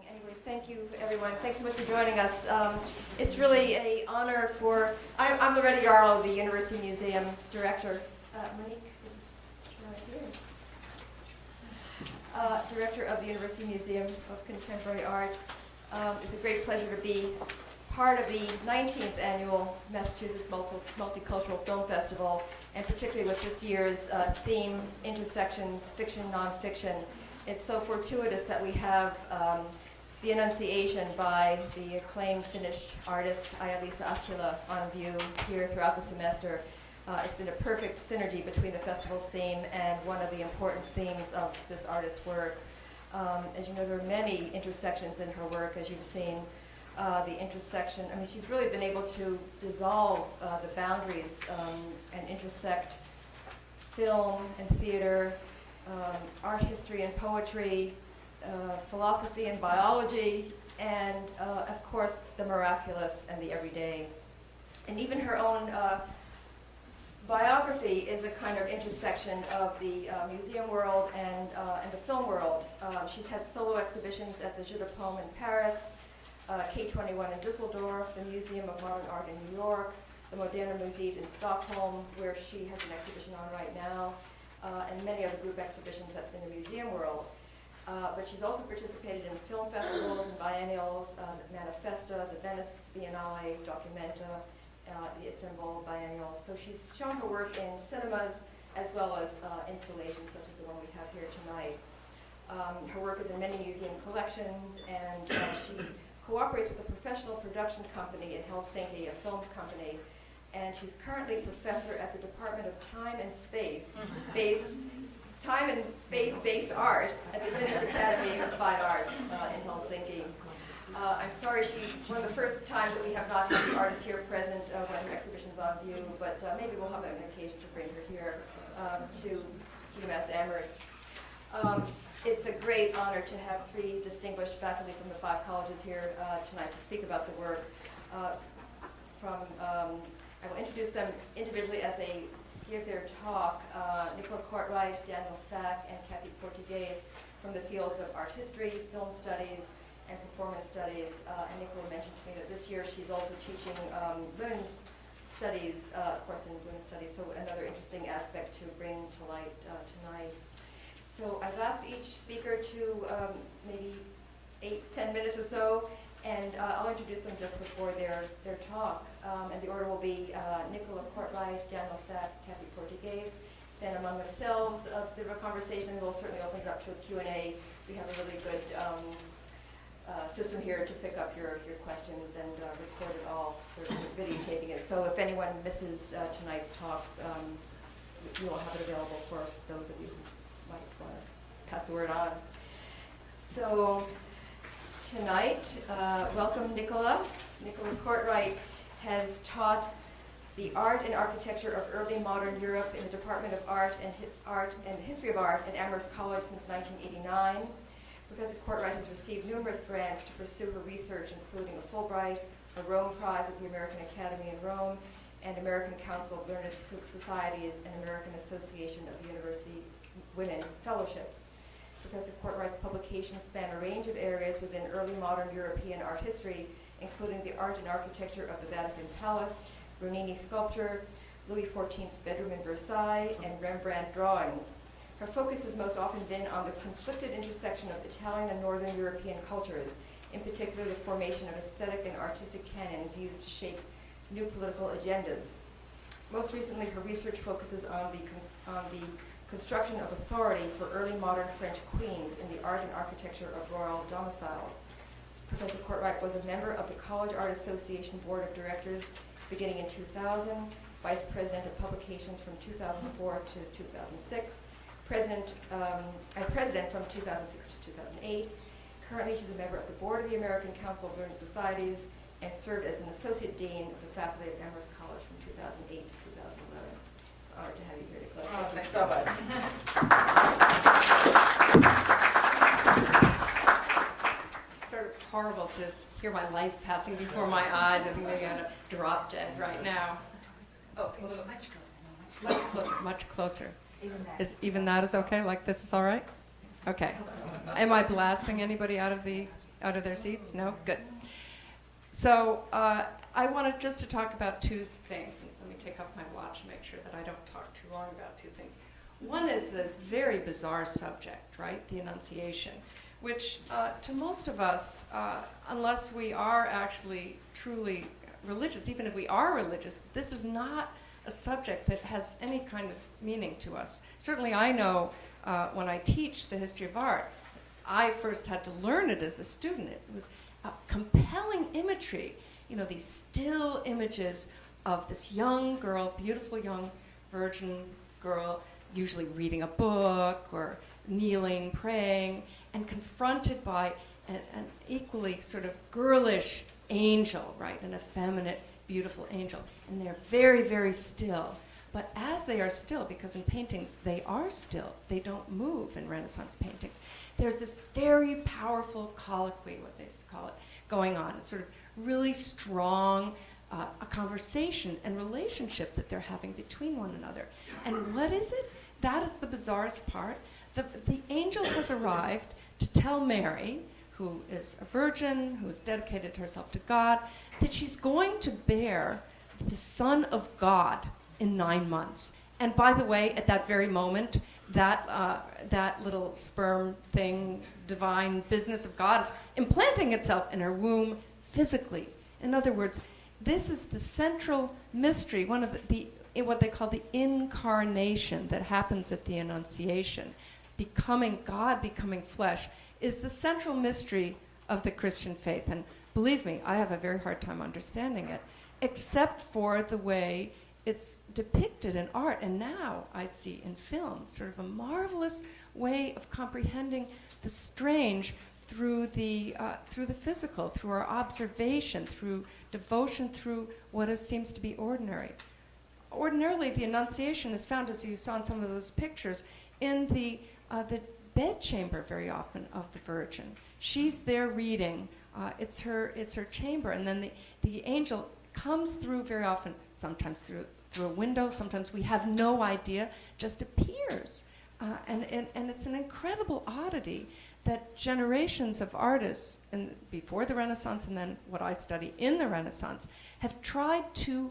Anyway, thank you, everyone. Thanks so much for joining us. It's really an honor for, I'm Loretta Yarlow, the University Museum Director. Monique, is this right here? Director of the University Museum of Contemporary Art. It's a great pleasure to be part of the 19th Annual Massachusetts Multicultural Film Festival, and particularly with this year's theme, Intersections, Fiction, Nonfiction. It's so fortuitous that we have the Annunciation by the acclaimed Finnish artist Eija-Liisa Ahtila on view here throughout the semester. It's been a perfect synergy between the festival's theme and one of the important themes of this artist's work. As you know, there are many intersections in her work, as you've seen. The intersection, I mean, she's really been able to dissolve the boundaries and intersect film and theater, art history and poetry, philosophy and biology, and of course the miraculous and the everyday. And even her own biography is a kind of intersection of the museum world and the film world. She's had solo exhibitions at the Jeu de Paume in Paris, K21 in Düsseldorf, the Museum of Modern Art in New York, the Moderna Museet in Stockholm, where she has an exhibition on right now, and many other group exhibitions in the museum world. But she's also participated in film festivals and biennials, the Manifesta, the Venice Biennale, Documenta, the Istanbul Biennial. So she's shown her work in cinemas as well as installations such as the one we have here tonight. Her work is in many museum collections, and she cooperates with a professional production company in Helsinki, a film company, and she's currently professor at the Department of Time and Space-based art at the Finnish Academy of Fine Arts in Helsinki. I'm sorry, one of the first times that we have not had the artist here present when her exhibition's on view, but maybe we'll have an occasion to bring her here to UMass Amherst. It's a great honor to have three distinguished faculty from the 5 colleges here tonight to speak about the work. I will introduce them individually as they give their talk. Nicola Courtright, Daniel Sack, and Kathy Portuges from the fields of art history, film studies, and performance studies. And Nicola mentioned to me that this year she's also teaching women's studies, of course, in women's studies, so another interesting aspect to bring to light tonight. So I've asked each speaker to maybe 8-10 minutes or so, and I'll introduce them just before their talk. And the order will be Nicola Courtright, Daniel Sack, Kathy Portuges. Then among themselves, a bit of a conversation, and we'll certainly open it up to a Q&A. We have a really good system here to pick up your questions and record it all. We're videotaping it. So if anyone misses tonight's talk, we will have it available for those of you who might want to pass the word on. So tonight, welcome Nicola. Nicola Courtright has taught the art and architecture of early modern Europe in the Department of Art and the History of Art at Amherst College since 1989. Professor Courtright has received numerous grants to pursue her research, including a Fulbright, a Rome Prize at the American Academy in Rome, and American Council of Learned Societies and American Association of University Women Fellowships. Professor Courtright's publications span a range of areas within early modern European art history, including the art and architecture of the Vatican Palace, Bernini sculpture, Louis XIV's bedroom in Versailles, and Rembrandt drawings. Her focus has most often been on the conflicted intersection of Italian and Northern European cultures, in particular the formation of aesthetic and artistic canons used to shape new political agendas. Most recently, her research focuses on the construction of authority for early modern French queens in the art and architecture of royal domiciles. Professor Courtright was a member of the College Art Association Board of Directors beginning in 2000, Vice President of Publications from 2004 to 2006, President from 2006 to 2008. Currently, she's a member of the Board of the American Council of Learned Societies and served as an Associate Dean of the Faculty of Amherst College from 2008 to 2011. It's an honor to have you here, Nicola. Oh, thanks so much. It's sort of horrible to hear my life passing before my eyes. I think maybe I'm going to drop dead right now. Oh, much closer. Much closer. Even that is okay? Like this is all right? Okay. Am I blasting anybody out of the out of their seats? No? Good. So I wanted just to talk about two things. Let me take off my watch and make sure that I don't talk too long about two things. One is this very bizarre subject, right? The Annunciation, which to most of us, unless we are actually truly religious, even if we are religious, this is not a subject that has any kind of meaning to us. Certainly I know when I teach the history of art, I first had to learn it as a student. It was compelling imagery, you know, these still images of this young girl, beautiful young virgin girl, usually reading a book or kneeling, praying, and confronted by an equally sort of girlish angel, right, an effeminate, beautiful angel. And they're very, very still. But as they are still, because in paintings they are still, they don't move in Renaissance paintings, there's this very powerful colloquy, what they call it, going on. It's sort of really strong, a conversation and relationship that they're having between one another. And what is it? That is the bizarrest part. The angel has arrived to tell Mary, who is a virgin, who has dedicated herself to God, that she's going to bear the Son of God in 9 months. And by the way, at that very moment, that little sperm thing, divine business of God, is implanting itself in her womb physically. In other words, this is the central mystery, one of the what they call the incarnation that happens at the Annunciation. God becoming flesh is the central mystery of the Christian faith. And believe me, I have a very hard time understanding it, except for the way it's depicted in art, and now I see in film, sort of a marvelous way of comprehending the strange through the physical, through our observation, through devotion, through what seems to be ordinary. Ordinarily, the Annunciation is found, as you saw in some of those pictures, in the bedchamber very often of the Virgin. She's there reading. It's her chamber, and then the angel comes through very often, sometimes through a window, sometimes we have no idea, just appears. And it's an incredible oddity that generations of artists before the Renaissance and then what I study in the Renaissance have tried to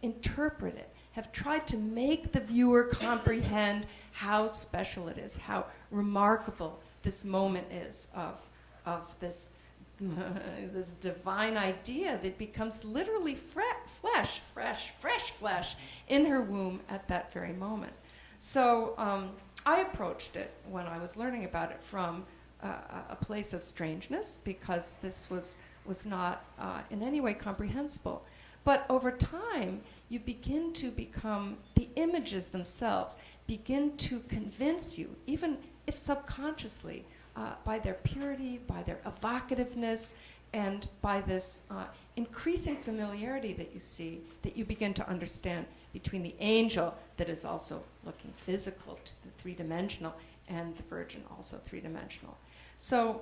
interpret it, have tried to make the viewer comprehend how special it is, how remarkable this moment is of this this divine idea that becomes literally fresh flesh in her womb at that very moment. So I approached it when I was learning about it from a place of strangeness, because this was not in any way comprehensible. But over time, you begin to become, the images themselves begin to convince you, even if subconsciously, by their purity, by their evocativeness, and by this increasing familiarity that you see, that you begin to understand between the angel that is also looking physical to the three-dimensional, and the Virgin also three-dimensional. So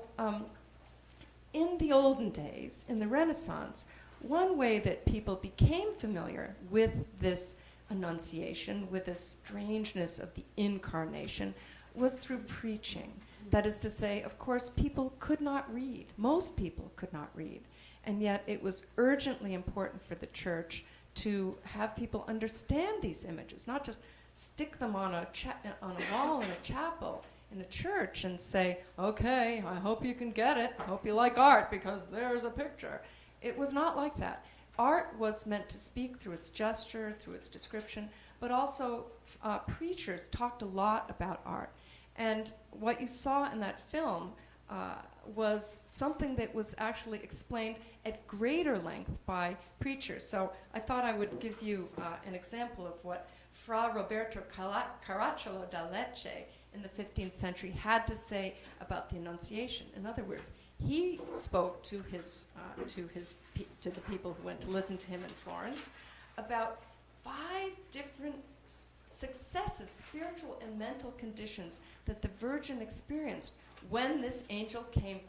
in the olden days, in the Renaissance, one way that people became familiar with this Annunciation, with this strangeness of the incarnation, was through preaching. That is to say, of course, people could not read. Most people could not read. And yet it was urgently important for the church to have people understand these images, not just stick them on a wall in a chapel in a church and say, okay, I hope you can get it. I hope you like art because there's a picture. It was not like that. Art was meant to speak through its gesture, through its description, but also preachers talked a lot about art. And what you saw in that film was something that was actually explained at greater length by preachers. So I thought I would give you an example of what Fra Roberto Caracciolo da Lecce in the 15th century had to say about the Annunciation. In other words, he spoke to the people who went to listen to him in Florence about 5 different successive spiritual and mental conditions that the Virgin experienced when this angel came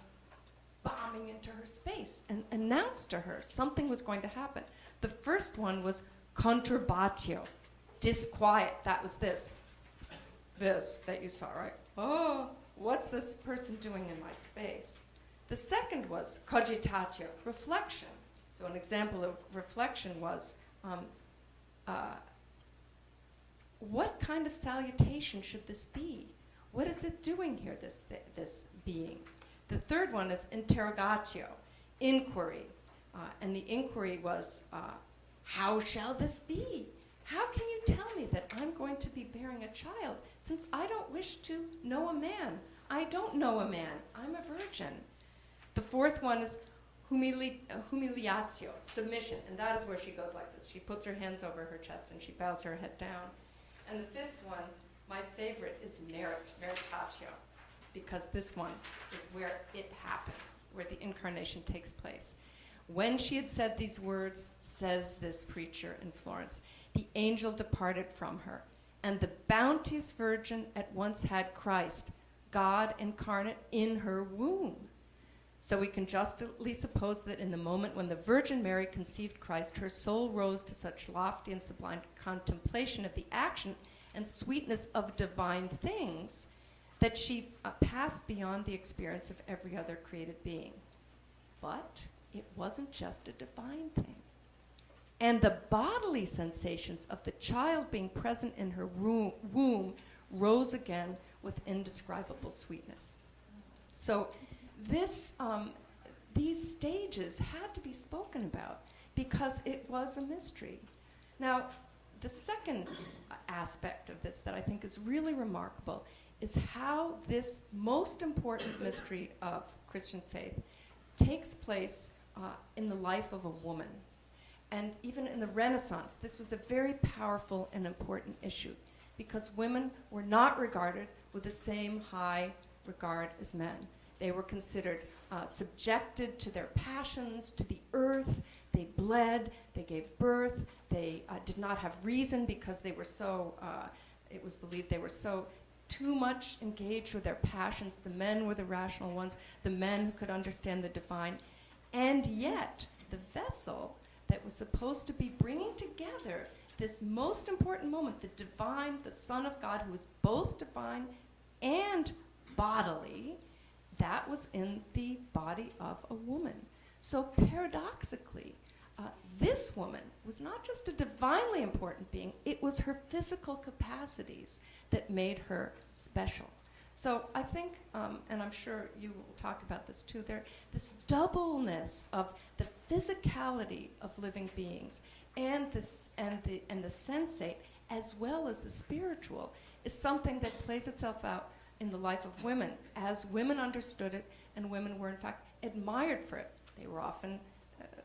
bombing into her space and announced to her something was going to happen. The first one was conturbatio, disquiet. That was this that you saw, right? Oh, what's this person doing in my space? The second was cogitatio, reflection. So an example of reflection was, what kind of salutation should this be? What is it doing here, this being? The third one is interrogatio, inquiry. And the inquiry was, how shall this be? How can you tell me that I'm going to be bearing a child since I don't wish to know a man? I don't know a man. I'm a virgin. The fourth one is humiliatio, submission. And that is where she goes like this. She puts her hands over her chest and she bows her head down. And the fifth one, my favorite, is meritatio, because this one is where it happens, where the incarnation takes place. When she had said these words, says this preacher in Florence, the angel departed from her, and the bounteous virgin at once had Christ, God incarnate, in her womb. So we can justly suppose that in the moment when the Virgin Mary conceived Christ, her soul rose to such lofty and sublime contemplation of the action and sweetness of divine things that she passed beyond the experience of every other created being. But it wasn't just a divine thing. And the bodily sensations of the child being present in her womb rose again with indescribable sweetness. So these stages had to be spoken about because it was a mystery. Now, the second aspect of this that I think is really remarkable is how this most important mystery of Christian faith takes place in the life of a woman. And even in the Renaissance, this was a very powerful and important issue because women were not regarded with the same high regard as men. They were considered subjected to their passions, to the earth. They bled, they gave birth, they did not have reason because they were so, it was believed they were so too much engaged with their passions. The men were the rational ones, the men who could understand the divine. And yet, the vessel that was supposed to be bringing together this most important moment, the divine, the Son of God, who was both divine and bodily, that was in the body of a woman. So paradoxically, this woman was not just a divinely important being, it was her physical capacities that made her special. So I think, and I'm sure you will talk about this too, this doubleness of the physicality of living beings and the sensate as well as the spiritual is something that plays itself out in the life of women as women understood it and women were in fact admired for it. They were often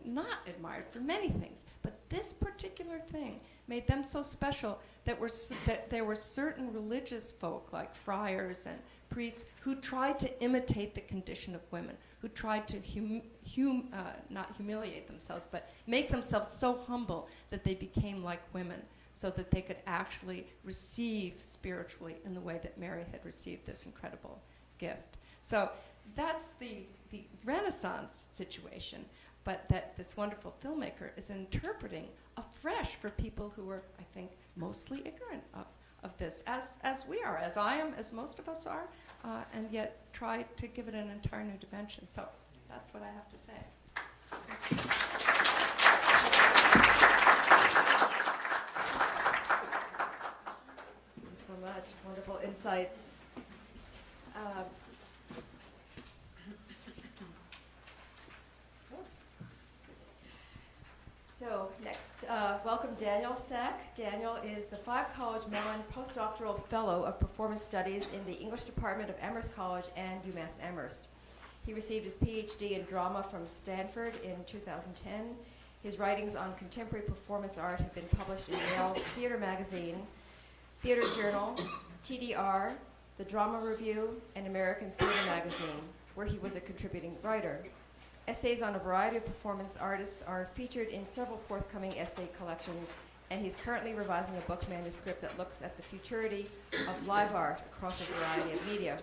not admired for many things, but this particular thing made them so special that there were certain religious folk like friars and priests who tried to imitate the condition of women, who tried to not humiliate themselves, but make themselves so humble that they became like women so that they could actually receive spiritually in the way that Mary had received this incredible gift. So that's the Renaissance situation, but that this wonderful filmmaker is interpreting afresh for people who are, I think, mostly ignorant of this, as we are, as I am, as most of us are, and yet try to give it an entire new dimension. So that's what I have to say. Thank you so much. Wonderful insights. So next, welcome Daniel Sack. Daniel is the 5-college Mellon Postdoctoral Fellow of Performance Studies in the English Department of Amherst College and UMass Amherst. He received his PhD in drama from Stanford in 2010. His writings on contemporary performance art have been published in Yale's Theater Magazine, Theater Journal, TDR, The Drama Review, and American Theater Magazine, where he was a contributing writer. Essays on a variety of performance artists are featured in several forthcoming essay collections, and he's currently revising a book manuscript that looks at the futurity of live art across a variety of media.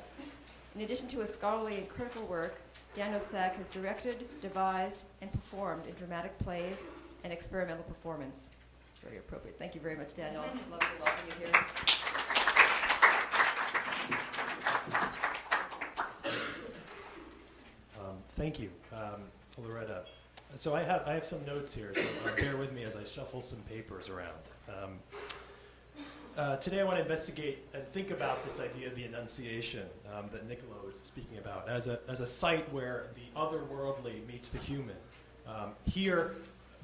In addition to his scholarly and critical work, Daniel Sack has directed, devised, and performed in dramatic plays and experimental performance. Very appropriate. Thank you very much, Daniel. Love to welcome you here. Thank you, Loretta. So I have some notes here, so bear with me as I shuffle some papers around. Today I want to investigate and think about this idea of the Annunciation that Nicola was speaking about as a site where the otherworldly meets the human. Here,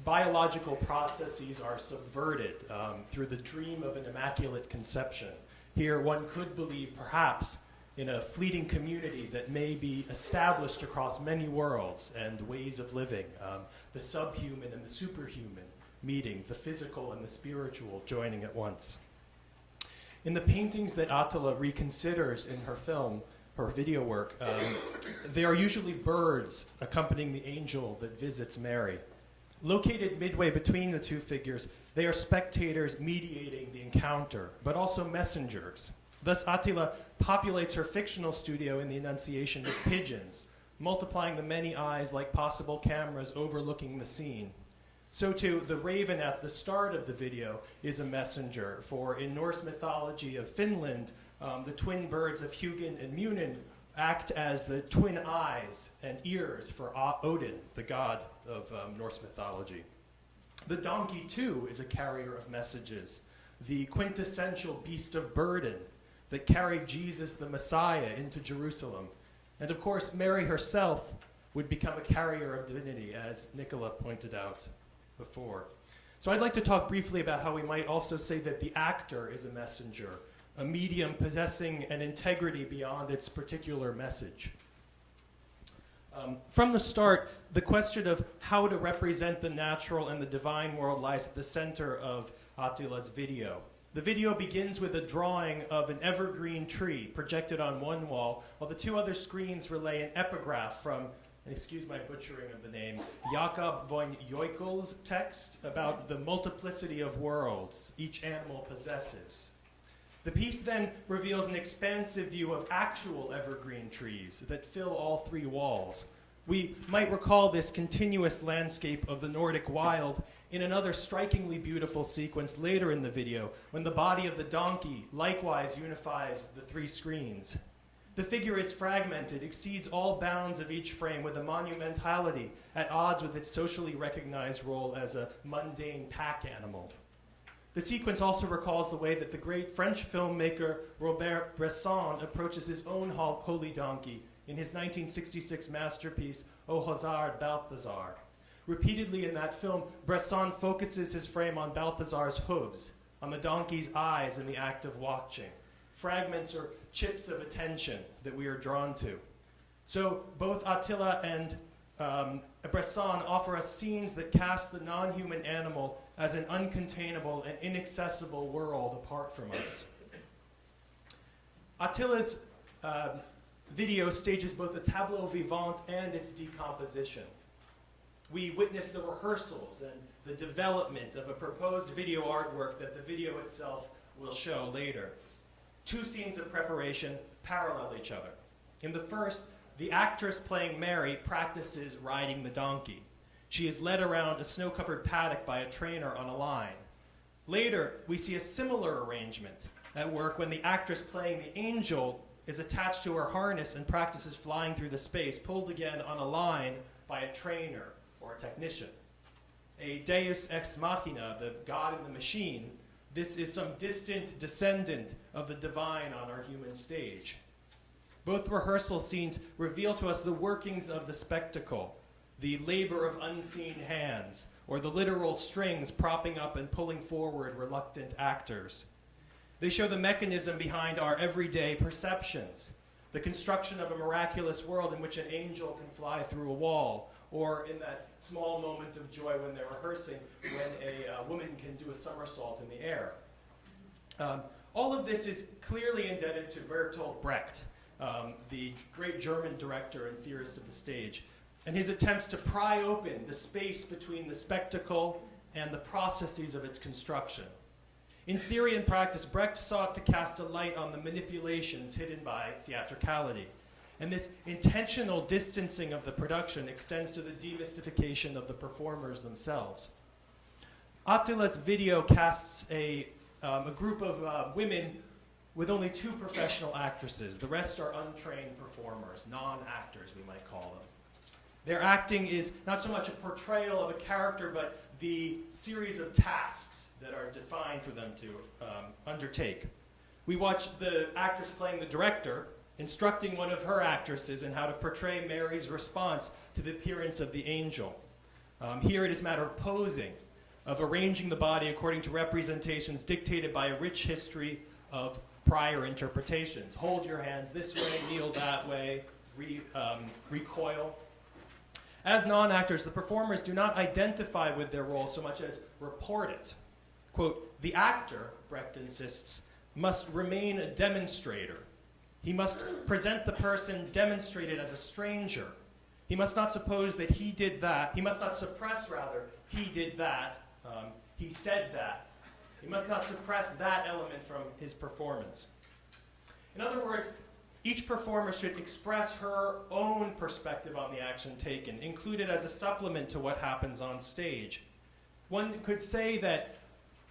biological processes are subverted through the dream of an immaculate conception. Here, one could believe, perhaps, in a fleeting community that may be established across many worlds and ways of living, the subhuman and the superhuman meeting, the physical and the spiritual joining at once. In the paintings that Ahtila reconsiders in her film, her video work, they are usually birds accompanying the angel that visits Mary. Located midway between the two figures, they are spectators mediating the encounter, but also messengers. Thus, Ahtila populates her fictional studio in the Annunciation with pigeons, multiplying the many eyes like possible cameras overlooking the scene. So too, the raven at the start of the video is a messenger, for in Norse mythology of Finland, the twin birds of Hugin and Munin act as the twin eyes and ears for Odin, the god of Norse mythology. The donkey, too, is a carrier of messages, the quintessential beast of burden that carried Jesus the Messiah into Jerusalem. And of course, Mary herself would become a carrier of divinity, as Nicola pointed out before. So I'd like to talk briefly about how we might also say that the actor is a messenger, a medium possessing an integrity beyond its particular message. From the start, the question of how to represent the natural and the divine world lies at the center of Ahtila's video. The video begins with a drawing of an evergreen tree projected on one wall, while the two other screens relay an epigraph from, and excuse my butchering of the name, Jacob von Joichel's text about the multiplicity of worlds each animal possesses. The piece then reveals an expansive view of actual evergreen trees that fill all three walls. We might recall this continuous landscape of the Nordic wild in another strikingly beautiful sequence later in the video, when the body of the donkey likewise unifies the three screens. The figure is fragmented, exceeds all bounds of each frame with a monumentality at odds with its socially recognized role as a mundane pack animal. The sequence also recalls the way that the great French filmmaker Robert Bresson approaches his own holy donkey in his 1966 masterpiece, Au Hasard Balthazar. Repeatedly in that film, Bresson focuses his frame on Balthazar's hooves, on the donkey's eyes in the act of watching, fragments or chips of attention that we are drawn to. So both Ahtila and Bresson offer us scenes that cast the non-human animal as an uncontainable and inaccessible world apart from us. Attila's video stages both the tableau vivant and its decomposition. We witness the rehearsals and the development of a proposed video artwork that the video itself will show later. Two scenes of preparation parallel each other. In the first, the actress playing Mary practices riding the donkey. She is led around a snow-covered paddock by a trainer on a line. Later, we see a similar arrangement at work when the actress playing the angel is attached to her harness and practices flying through the space, pulled again on a line by a trainer or a technician. A deus ex machina, the god in the machine, this is some distant descendant of the divine on our human stage. Both rehearsal scenes reveal to us the workings of the spectacle, the labor of unseen hands, or the literal strings propping up and pulling forward reluctant actors. They show the mechanism behind our everyday perceptions, the construction of a miraculous world in which an angel can fly through a wall, or in that small moment of joy when they're rehearsing, when a woman can do a somersault in the air. All of this is clearly indebted to Bertolt Brecht, the great German director and theorist of the stage, and his attempts to pry open the space between the spectacle and the processes of its construction. In theory and practice, Brecht sought to cast a light on the manipulations hidden by theatricality. And this intentional distancing of the production extends to the demystification of the performers themselves. Ahtila's video casts a group of women with only two professional actresses. The rest are untrained performers, non-actors, we might call them. Their acting is not so much a portrayal of a character, but the series of tasks that are defined for them to undertake. We watch the actress playing the director, instructing one of her actresses in how to portray Mary's response to the appearance of the angel. Here it is a matter of posing, of arranging the body according to representations dictated by a rich history of prior interpretations. Hold your hands this way, kneel that way, recoil. As non-actors, the performers do not identify with their role so much as report it. Quote, the actor, Brecht insists, must remain a demonstrator. He must present the person demonstrated as a stranger. He must not suppose that he did that. He must not suppress, rather, he did that. He said that. He must not suppress that element from his performance. In other words, each performer should express her own perspective on the action taken, included as a supplement to what happens on stage. One could say that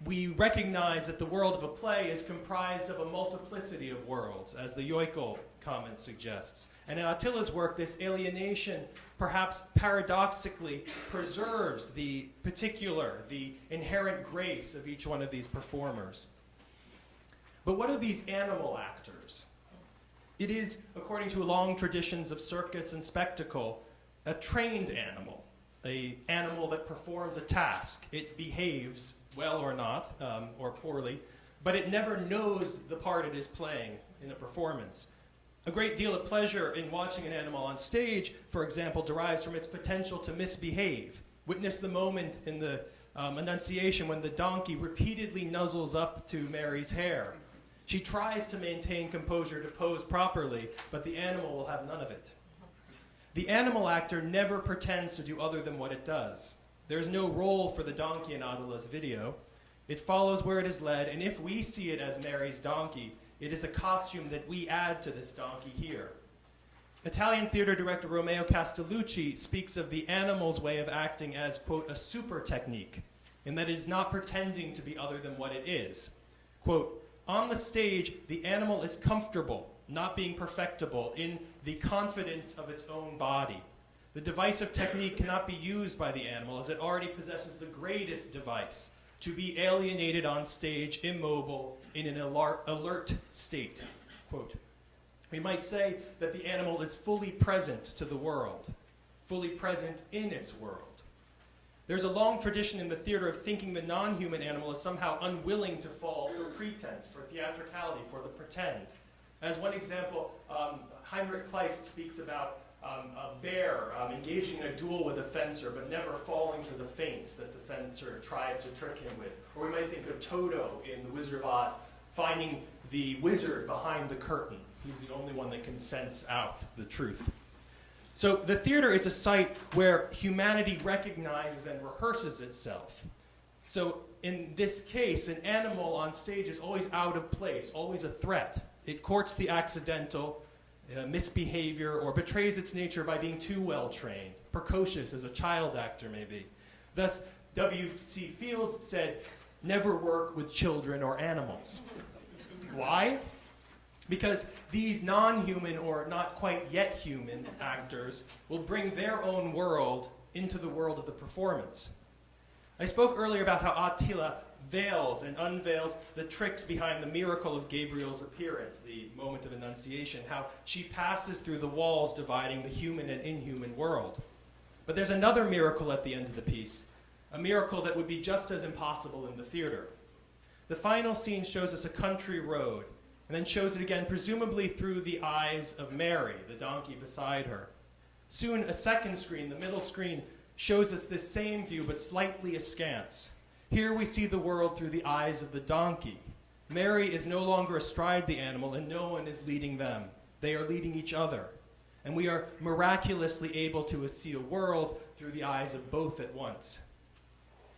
we recognize that the world of a play is comprised of a multiplicity of worlds, as the Joikel comment suggests. And in Ahtila's work, this alienation perhaps paradoxically preserves the particular, the inherent grace of each one of these performers. But what of these animal actors? It is, according to long traditions of circus and spectacle, a trained animal, an animal that performs a task. It behaves well or not, or poorly, but it never knows the part it is playing in a performance. A great deal of pleasure in watching an animal on stage, for example, derives from its potential to misbehave. Witness the moment in the Annunciation when the donkey repeatedly nuzzles up to Mary's hair. She tries to maintain composure to pose properly, but the animal will have none of it. The animal actor never pretends to do other than what it does. There's no role for the donkey in Ahtila's video. It follows where it is led, and if we see it as Mary's donkey, it is a costume that we add to this donkey here. Italian theater director Romeo Castellucci speaks of the animal's way of acting as, quote, a super technique, in that it is not pretending to be other than what it is. Quote, on the stage, the animal is comfortable, not being perfectible, in the confidence of its own body. The device of technique cannot be used by the animal, as it already possesses the greatest device, to be alienated on stage, immobile, in an alert state. Quote, we might say that the animal is fully present to the world, fully present in its world. There's a long tradition in the theater of thinking the non-human animal is somehow unwilling to fall for pretense, for theatricality, for the pretend. As one example, Heinrich Kleist speaks about a bear engaging in a duel with a fencer, but never falling for the feints that the fencer tries to trick him with. Or we might think of Toto in The Wizard of Oz, finding the wizard behind the curtain. He's the only one that can sense out the truth. So the theater is a site where humanity recognizes and rehearses itself. So in this case, an animal on stage is always out of place, always a threat. It courts the accidental, misbehavior, or betrays its nature by being too well trained, precocious as a child actor may be. Thus, W.C. Fields said, never work with children or animals. Why? Because these non-human or not quite yet human actors will bring their own world into the world of the performance. I spoke earlier about how Ahtila veils and unveils the tricks behind the miracle of Gabriel's appearance, the moment of Annunciation, how she passes through the walls dividing the human and inhuman world. But there's another miracle at the end of the piece, a miracle that would be just as impossible in the theater. The final scene shows us a country road, and then shows it again, presumably through the eyes of Mary, the donkey beside her. Soon, a second screen, the middle screen, shows us this same view, but slightly askance. Here we see the world through the eyes of the donkey. Mary is no longer astride the animal, and no one is leading them. They are leading each other. And we are miraculously able to see a world through the eyes of both at once.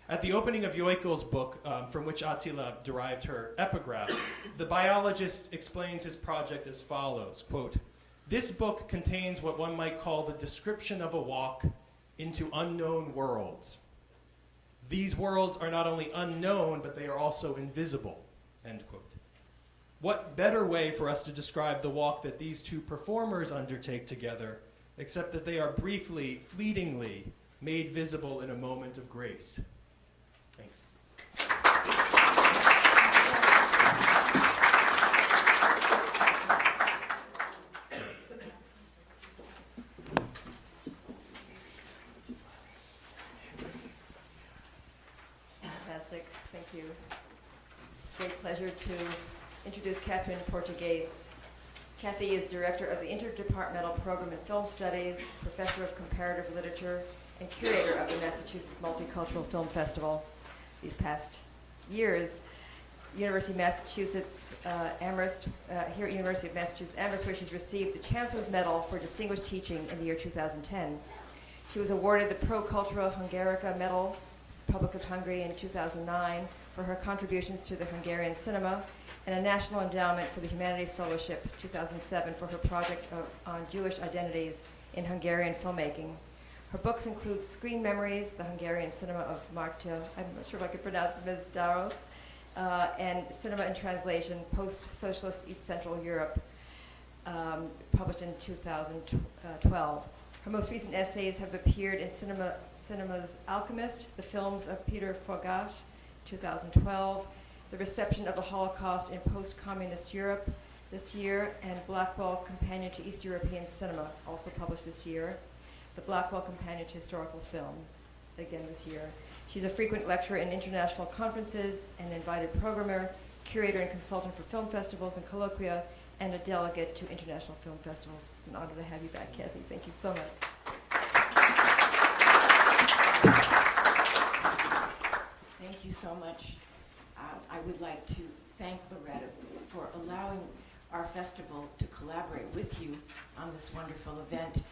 At the opening of Joikel's book, from which Ahtila derived her epigraph, the biologist explains his project as follows, quote, this book contains what one might call the description of a walk into unknown worlds. These worlds are not only unknown, but they are also invisible, end quote. What better way for us to describe the walk that these two performers undertake together except that they are briefly, fleetingly made visible in a moment of grace. Thanks. Fantastic, thank you. Great pleasure to introduce Catherine Portugues. Kathy is Director of the Interdepartmental Program in Film Studies, Professor of Comparative Literature, and Curator of the Massachusetts Multicultural Film Festival. These past years, University of Massachusetts Amherst, here at University of Massachusetts Amherst, where she's received the Chancellor's Medal for Distinguished Teaching in the year 2010. She was awarded the Pro Cultura Hungarica Medal, Republic of Hungary in 2009 for her contributions to the Hungarian cinema, and a National Endowment for the Humanities Fellowship 2007 for her project on Jewish identities in Hungarian filmmaking. Her books include Screen Memories, The Hungarian Cinema of Marta, I'm not sure if I could pronounce Ms. Daros, and Cinema in Translation, Post-Socialist East Central Europe, published in 2012. Her most recent essays have appeared in Cinema's Alchemist, The Films of Peter Fogash, 2012, The Reception of the Holocaust in Post-Communist Europe this year, and Blackwell Companion to East European Cinema, also published this year. The Blackwell Companion to Historical Film, again this year. She's a frequent lecturer in international conferences, an invited programmer, curator and consultant for film festivals and colloquia, and a delegate to international film festivals. It's an honor to have you back, Kathy. Thank you so much. Thank you so much. I would like to thank Loretta for allowing our festival to collaborate with you on this wonderful event.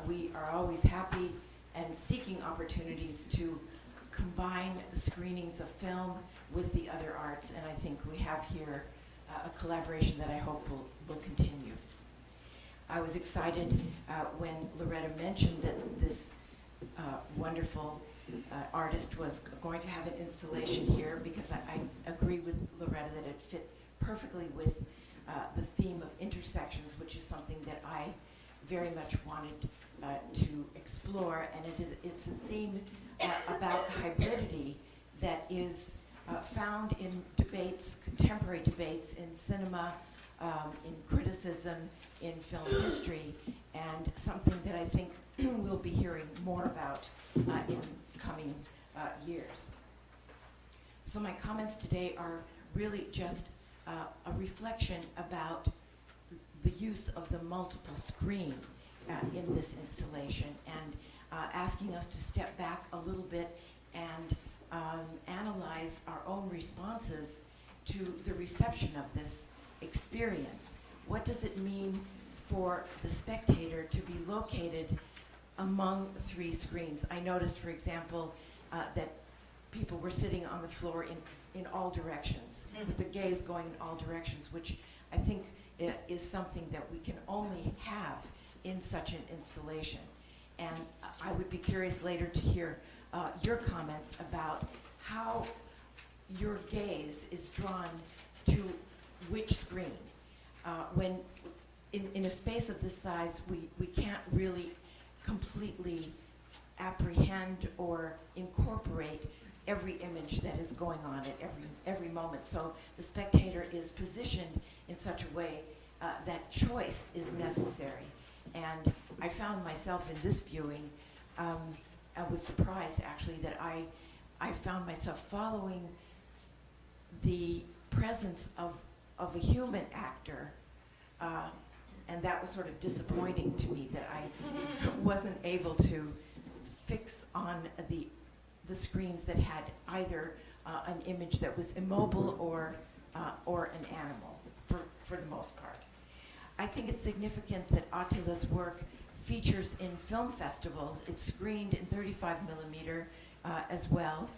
We are always happy and seeking opportunities to combine screenings of film with the other arts, and I think we have here a collaboration that I hope will continue. I was excited when Loretta mentioned that this wonderful artist was going to have an installation here, because I agree with Loretta that it fit perfectly with the theme of intersections, which is something that I very much wanted to explore, and it's a theme about hybridity that is found in debates, contemporary debates in cinema, in criticism, in film history, and something that I think we'll be hearing more about in coming years. So my comments today are really just a reflection about the use of the multiple screen in this installation, and asking us to step back a little bit and analyze our own responses to the reception of this experience. What does it mean for the spectator to be located among three screens? I noticed, for example, that people were sitting on the floor in all directions, with the gaze going in all directions, which I think is something that we can only have in such an installation. And I would be curious later to hear your comments about how your gaze is drawn to which screen. When in a space of this size, we can't really completely apprehend or incorporate every image that is going on at every moment. So the spectator is positioned in such a way that choice is necessary. And I found myself in this viewing, I was surprised actually that I found myself following the presence of a human actor, and that was sort of disappointing to me, that I wasn't able to fix on the screens that had either an image that was immobile or an animal, for the most part. I think it's significant that Ahtila's work features in film festivals. It's screened in 35 millimeter as well.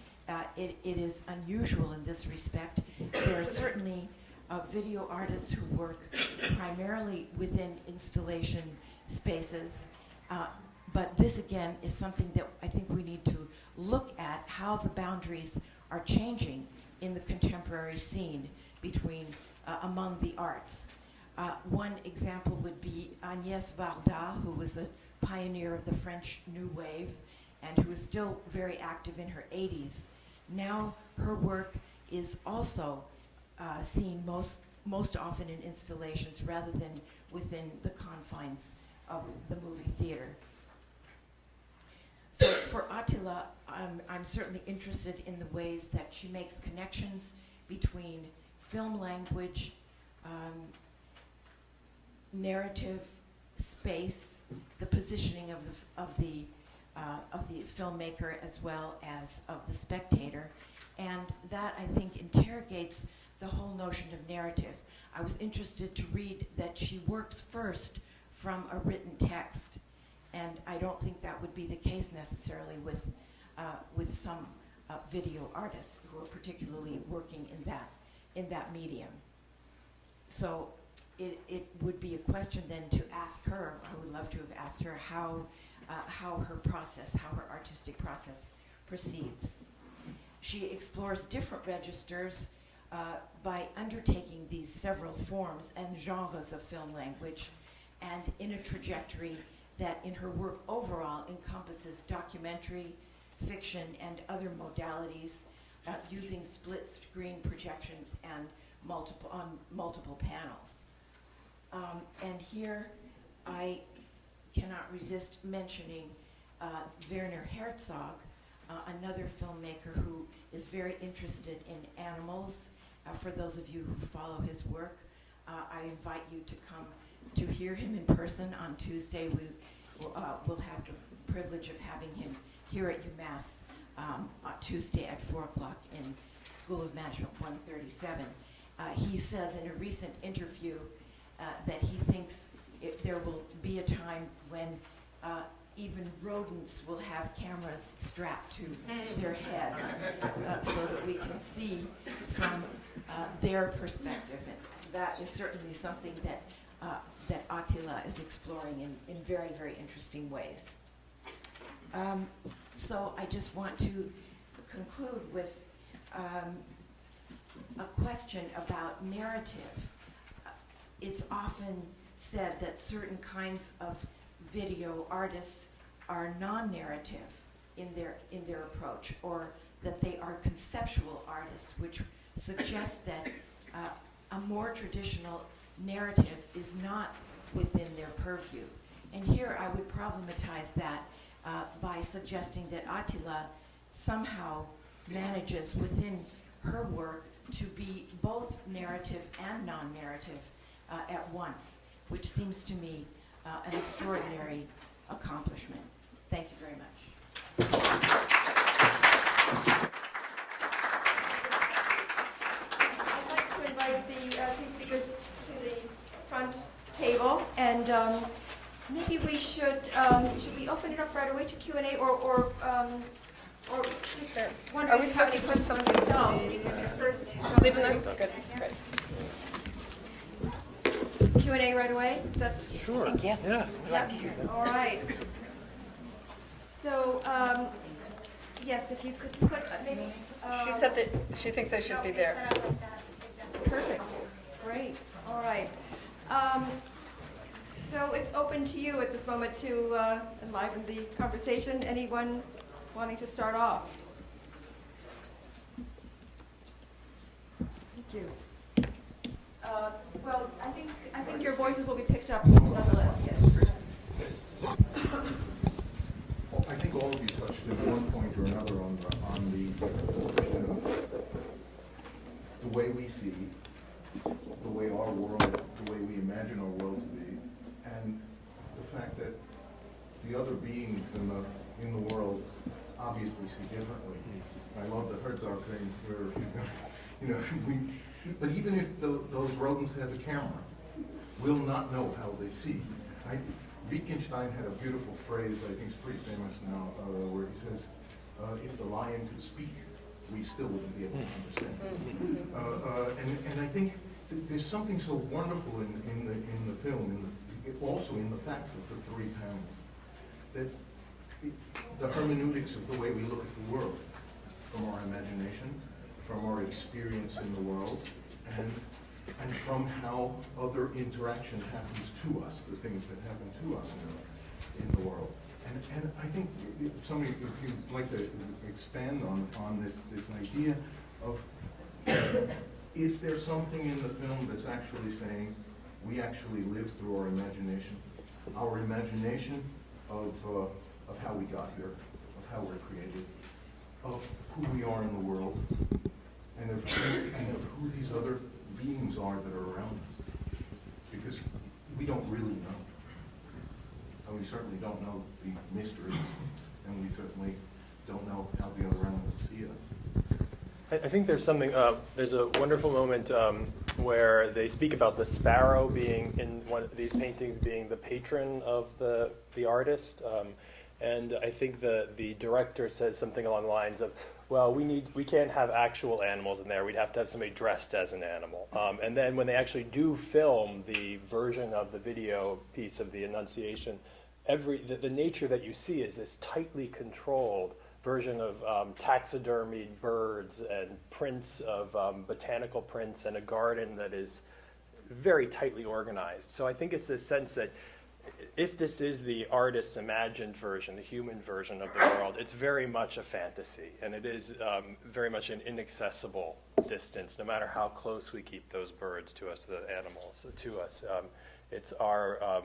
It is unusual in this respect. There are certainly video artists who work primarily within installation spaces, but this again is something that I think we need to look at, how the boundaries are changing in the contemporary scene between among the arts. One example would be Agnès Varda, who was a pioneer of the French New Wave and who is still very active in her 80s. Now her work is also seen most often in installations rather than within the confines of the movie theater. So for Ahtila, I'm certainly interested in the ways that she makes connections between film language, narrative, space, the positioning of the filmmaker as well as of the spectator, and that I think interrogates the whole notion of narrative. I was interested to read that she works first from a written text, and I don't think that would be the case necessarily with some video artists who are particularly working in that medium. So it would be a question then to ask her. I would love to have asked her how her artistic process proceeds. She explores different registers by undertaking these several forms and genres of film language, and in a trajectory that in her work overall encompasses documentary, fiction, and other modalities using split screen projections and multiple panels. And here I cannot resist mentioning Werner Herzog, another filmmaker who is very interested in animals. For those of you who follow his work, I invite you to come to hear him in person on Tuesday. We'll have the privilege of having him here at UMass on Tuesday at 4 o'clock in School of Management 137. He says in a recent interview that he thinks there will be a time when even rodents will have cameras strapped to their heads so that we can see from their perspective. And that is certainly something that Ahtila is exploring in very, very interesting ways. So I just want to conclude with a question about narrative. It's often said that certain kinds of video artists are non-narrative in their approach, or that they are conceptual artists, which suggests that a more traditional narrative is not within their purview. And here I would problematize that by suggesting that Ahtila somehow manages within her work to be both narrative and non-narrative at once, which seems to me an extraordinary accomplishment. Thank you very much. I'd like to invite the three speakers to the front table, and maybe we should we open it up right away to Q&A, or just wondering Are we how supposed many to put questions something themselves, in the- because first Leave them there? Good, great. Q&A right away. Is that Sure. Yes. Yeah. yes? All right. So yes, if you could put maybe. She said that she thinks they should be there. Perfect. Great. All right. So it's open to you at this moment to enliven the conversation. Anyone wanting to start off? Thank you. Well, I think your voices will be picked up nonetheless. Yes. Well, I think all of you touched at one point or another on the question of the way we see, the way our world, the way we imagine our world to be, and the fact that the other beings in the world obviously see differently. I love the Herzog thing where but even if those rodents have a camera, we'll not know how they see. Wittgenstein had a beautiful phrase, I think it's pretty famous now, where he says, if the lion could speak, we still wouldn't be able to understand. And I think there's something so wonderful in the film, also in the fact of the three panels, that the hermeneutics of the way we look at the world, from our imagination, from our experience in the world, and from how other interaction happens to us, the things that happen to us. in the world. And I think if you'd like to expand on this idea of, is there something in the film that's actually saying we actually live through our imagination of how we got here, of how we're created, of who we are in the world, and of who these other beings are that are around us. Because we don't really know. And we certainly don't know the mystery, and we certainly don't know how the other animals see us. I think there's something, there's a wonderful moment where they speak about the sparrow being, in one of these paintings, being the patron of the artist. And I think the director says something along the lines of, well, we can't have actual animals in there. We'd have to have somebody dressed as an animal. And then when they actually do film the version of the video piece of the Annunciation, the nature that you see is this tightly controlled version of taxidermied birds and prints of botanical prints and a garden that is very tightly organized. So I think it's this sense that if this is the artist's imagined version, the human version of the world, it's very much a fantasy, and it is very much an inaccessible distance, no matter how close we keep those birds to us, the animals to us. It's our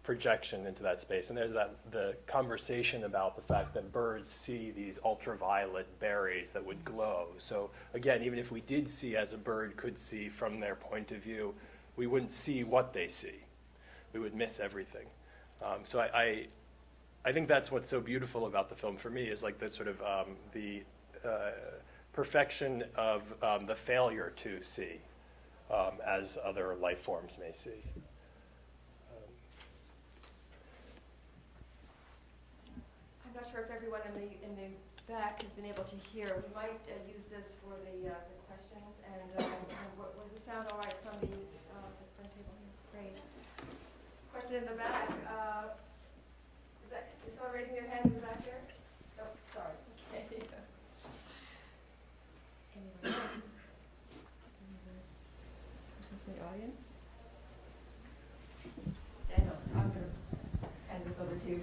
projection into that space. And there's the conversation about the fact that birds see these ultraviolet berries that would glow. So again, even if we did see as a bird could see from their point of view, we wouldn't see what they see. We would miss everything. So I think that's what's so beautiful about the film for me, is like the sort of the perfection of the failure to see as other life forms may see. I'm not sure if everyone in the back has been able to hear. We might use this for the questions. And was the sound all right from the front table here? Great. Question in the back. Is someone raising their hand in the back there? Oh, sorry. Okay. Anyone else? Any other questions from the audience? Daniel, I'm going to hand this over to you.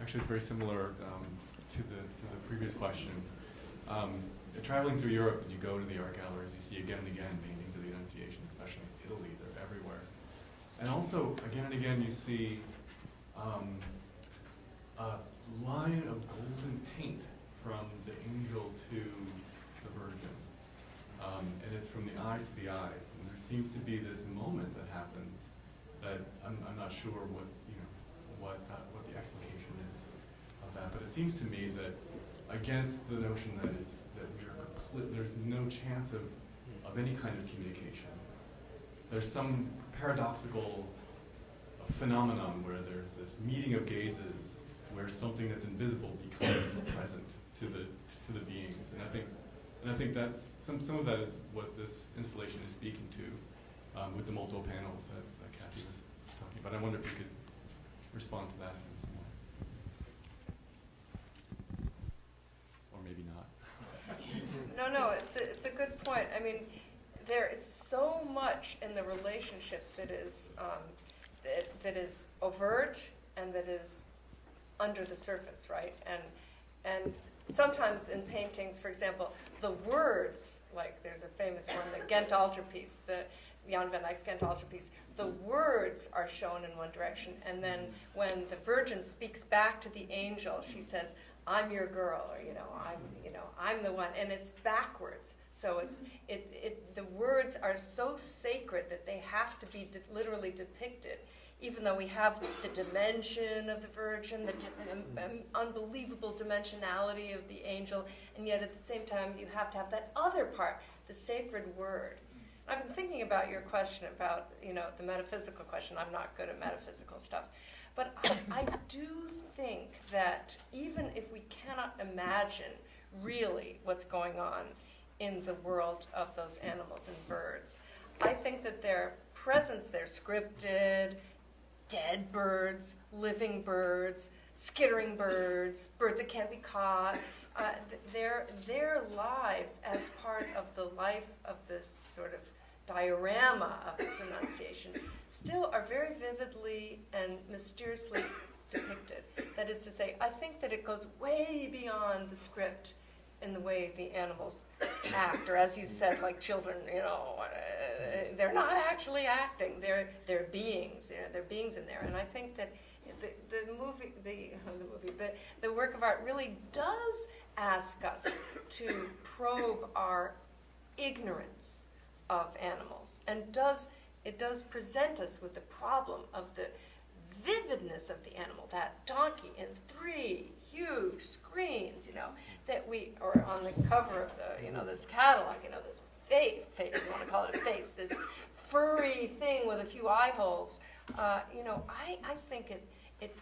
Actually, it's very similar to the previous question. Traveling through Europe, you go to the art galleries, you see again and again paintings of the Annunciation, especially in Italy. They're everywhere. And also, again and again, you see a line of golden paint from the angel to the Virgin. And it's from the eyes to the eyes. And there seems to be this moment that happens that I'm not sure what the explication is of that. But it seems to me that against the notion that there's no chance of any kind of communication. There's some paradoxical phenomenon where there's this meeting of gazes where something that's invisible becomes present to the beings. And I think that's some of that is what this installation is speaking to with the multiple panels that Kathy was talking about. I wonder if you could respond to that in some way. Or maybe not. No, it's a good point. I mean, there is so much in the relationship that is overt and that is under the surface, right? And sometimes in paintings, for example, the words, like there's a famous one, the Ghent altarpiece, the Jan van Eyck's Ghent altarpiece, the words are shown in one direction, and then when the Virgin speaks back to the angel, she says, "I'm your girl," or I'm the one, and it's backwards. So the words are so sacred that they have to be literally depicted, even though we have the dimension of the Virgin, the unbelievable dimensionality of the angel, and yet at the same time you have to have that other part, the sacred word. I've been thinking about your question about, the metaphysical question. I'm not good at metaphysical stuff. But I do think that even if we cannot imagine really what's going on in the world of those animals and birds, I think that their presence, they're scripted, dead birds, living birds, skittering birds, birds that can't be caught, their lives as part of the life of this sort of diorama of this Annunciation still are very vividly and mysteriously depicted. That is to say, I think that it goes way beyond the script in the way the animals act, or as you said, like children, they're not actually acting. They're beings. They're beings in there. And I think that the work of art really does ask us to probe our ignorance of animals, and it does present us with the problem of the vividness of the animal, that donkey in 3 huge screens, that or on the cover of the, this catalog, this face, you want to call it a face, this furry thing with a few eye holes. I think it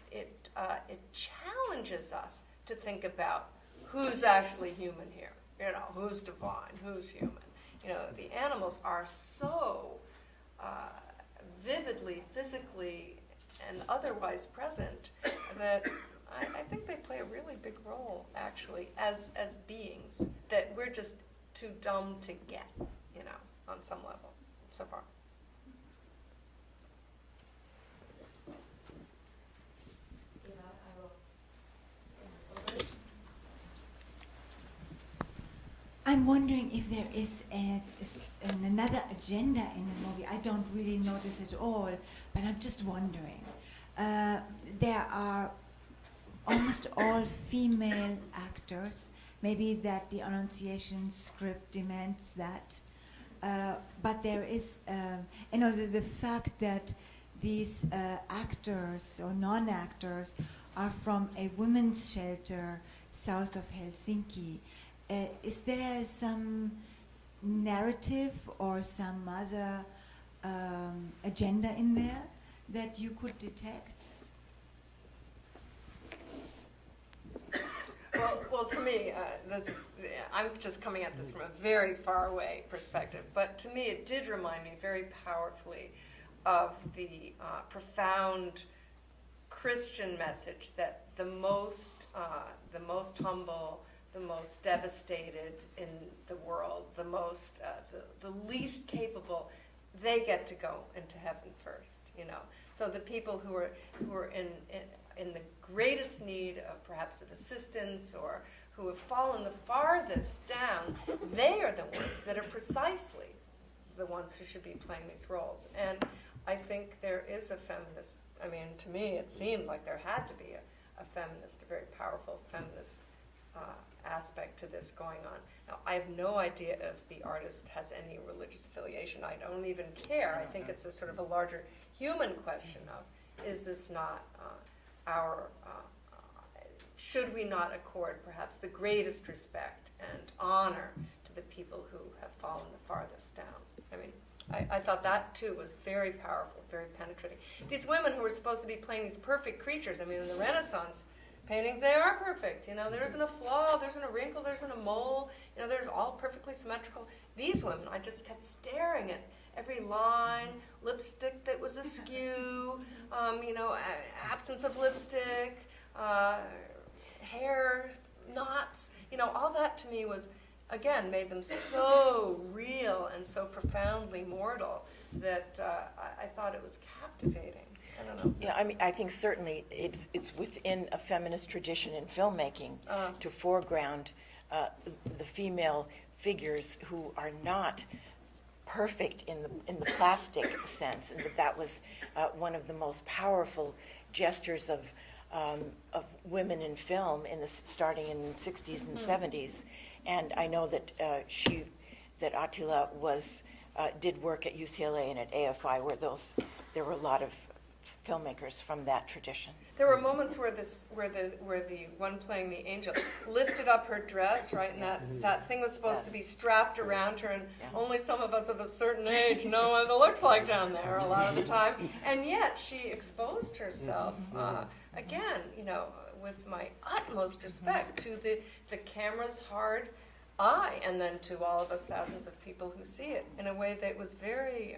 challenges us to think about who's actually human here, who's divine, who's human. The animals are so vividly, physically, and otherwise present that I think they play a really big role, actually, as beings that we're just too dumb to get, on some level, so far. I'm wondering if there is another agenda in the movie. I don't really know this at all, but I'm just wondering. There are almost all female actors. Maybe that the Annunciation script demands that. But there is, the fact that these actors or non-actors are from a women's shelter south of Helsinki. Is there some narrative or some other agenda in there that you could detect? Well, to me, I'm just coming at this from a very far away perspective, but to me it did remind me very powerfully of the profound Christian message that the most humble, the most devastated in the world, the least capable, they get to go into heaven first. So the people who are in the greatest need of perhaps of assistance, or who have fallen the farthest down, they are the ones that are precisely the ones who should be playing these roles. And I think there is a feminist, to me it seemed like there had to be a feminist, a very powerful feminist aspect to this going on. Now, I have no idea if the artist has any religious affiliation. I don't even care. I think it's a sort of a larger human question of, is this not should we not accord perhaps the greatest respect and honor to the people who have fallen the farthest down? I thought that too was very powerful, very penetrating. These women who were supposed to be playing these perfect creatures, in the Renaissance paintings, they are perfect. There isn't a flaw, there isn't a wrinkle, there isn't a mole. They're all perfectly symmetrical. These women, I just kept staring at every line, lipstick that was askew, absence of lipstick, hair knots. All that to me was, again, made them so real and so profoundly mortal that I thought it was captivating. I don't know. Yeah, I think certainly it's within a feminist tradition in filmmaking to foreground the female figures who are not perfect in the plastic sense, and that was one of the most powerful gestures of women in film starting in the 60s and 70s. And I know that that Ahtila did work at UCLA and at AFI, where there were a lot of filmmakers from that tradition. There were moments where the one playing the angel lifted up her dress, right, and that thing was supposed to be strapped around her, and only some of us of a certain age know what it looks like down there a lot of the time, and yet she exposed herself again, with my utmost respect to the camera's hard eye, and then to all of us thousands of people who see it in a way that was very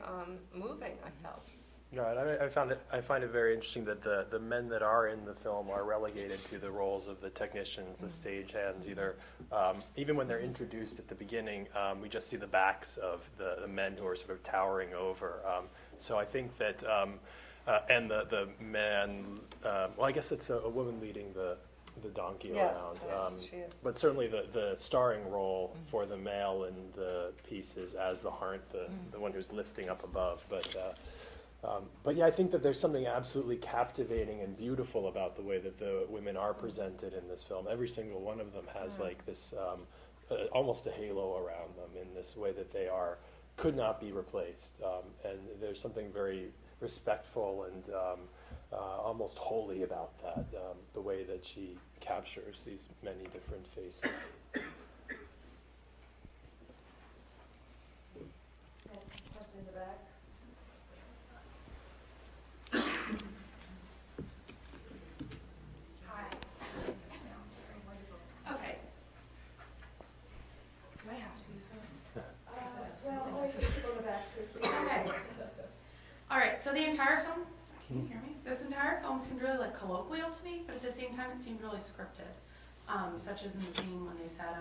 moving, I felt. No, I find it very interesting that the men that are in the film are relegated to the roles of the technicians, the stagehands. Either even when they're introduced at the beginning, we just see the backs of the men who are sort of towering over. So I think that and the man. Well, I guess it's a woman leading the donkey around. Yes, she is. But certainly the starring role for the male in the piece is as the harnt, the one who's lifting up above. But yeah, I think that there's something absolutely captivating and beautiful about the way that the women are presented in this film. Every single one of them has like this almost a halo around them in this way that they could not be replaced. And there's something very respectful and almost holy about that, the way that she captures these many different faces. Question in the back. Hi. Okay. Do I have to use those? People in the back too. Okay. All right, so the entire film, can you hear me? This entire film seemed really like colloquial to me, but at the same time it seemed really scripted. Such as in the scene when they said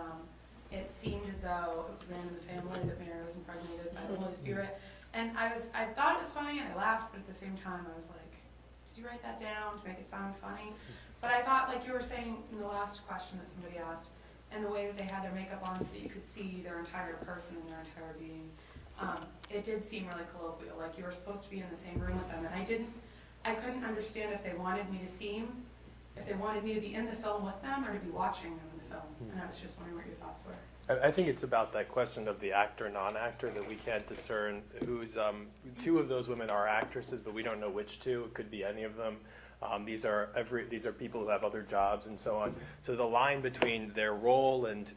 it seemed as though it ran in the family that Mary was impregnated by the Holy Spirit. And I thought it was funny and I laughed, but at the same time I was like, did you write that down to make it sound funny? But I thought, like you were saying in the last question that somebody asked, and the way that they had their makeup on so that you could see their entire person and their entire being, it did seem really colloquial, like you were supposed to be in the same room with them. And I couldn't understand if they wanted me to be in the film with them or to be watching them in the film. And I was just wondering what your thoughts were. I think it's about that question of the actor, non-actor, that we can't discern who's, two of those women are actresses, but we don't know which two. It could be any of them. These are people who have other jobs and so on. So the line between their role and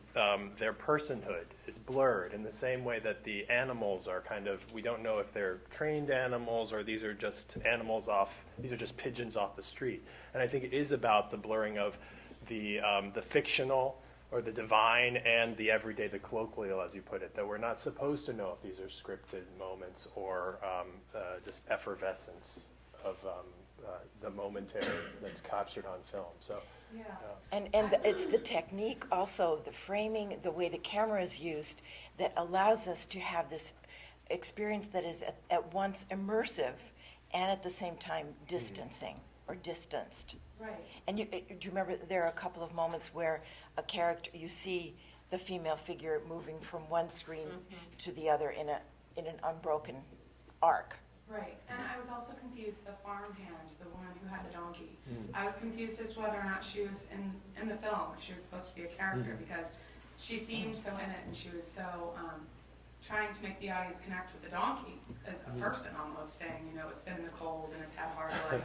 their personhood is blurred in the same way that the animals are we don't know if they're trained animals or these are just these are just pigeons off the street. And I think it is about the blurring of the fictional or the divine and the everyday, the colloquial, as you put it, that we're not supposed to know if these are scripted moments or just effervescence of the momentary that's captured on film. So, Yeah. And it's the technique also, the framing, the way the camera is used that allows us to have this experience that is at once immersive and at the same time distancing or distanced. Right. And do you remember there are a couple of moments where a character, you see the female figure moving from one screen to the other in an unbroken arc. Right, and I was also confused, the farmhand, the woman who had the donkey. I was confused as to whether or not she was in the film, if she was supposed to be a character, because she seemed so in it, and she was so trying to make the audience connect with the donkey as a person almost, saying, it's been in the cold and it's had a hard life.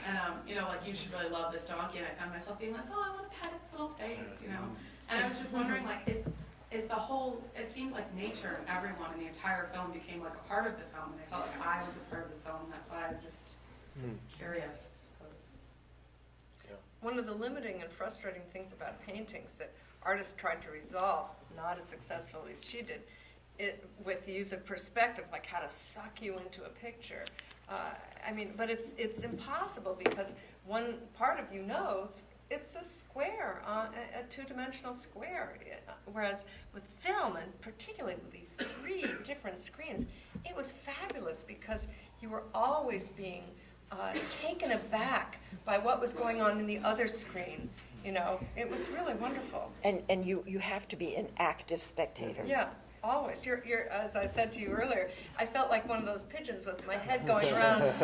And, like, you should really love this donkey. And I found myself being like, oh, I want to pet its little face, And I was just wondering, like, is the whole, it seemed like nature and everyone in the entire film became like a part of the film, and I felt like I was a part of the film, and that's why I'm just curious, I suppose. Yeah. One of the limiting and frustrating things about paintings that artists tried to resolve, not as successfully as she did, with the use of perspective, like how to suck you into a picture. But it's impossible because one part of you knows it's a square, a two-dimensional square. Whereas with film, and particularly with these 3 different screens, it was fabulous because you were always being taken aback by what was going on in the other screen. It was really wonderful. And you have to be an active spectator. Yeah. Always. You're, as I said to you earlier, I felt like one of those pigeons with my head going around,